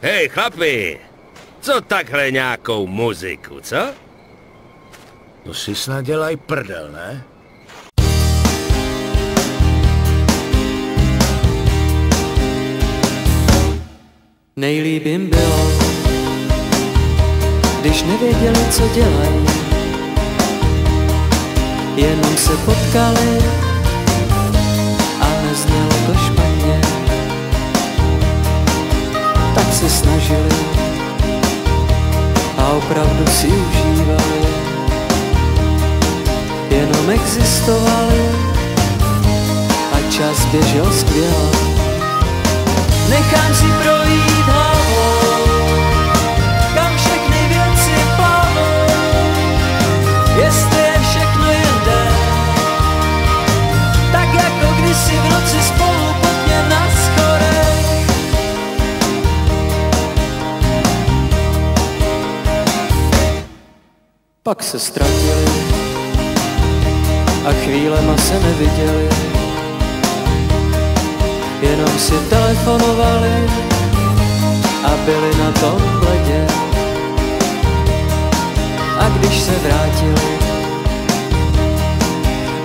Hej, chlapi, co takhle nějakou muziku, co? To si snad dělaj prdel, ne? Nejlíp jim bylo, když nevěděli, co dělají. Jenom se potkali a neznělo to špatně. Tak se snažili a opravdu si užívali. Jenom existovali a čas běžel skvěle. Nechám si projít hlavou, kam všechny věci plavou, jestli je všechno jinde, tak jako kdysi v noci spolu pod mě na schodech. Pak se ztratili a chvílema se neviděli. Jenom si telefonovali a byli na tom ledě. A když se vrátili,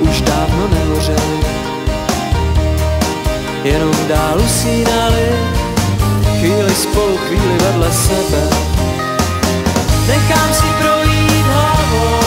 už dávno nehořeli. Jenom dál usínali, chvíli spolu, chvíli vedle sebe. Nechám si projít hlavou,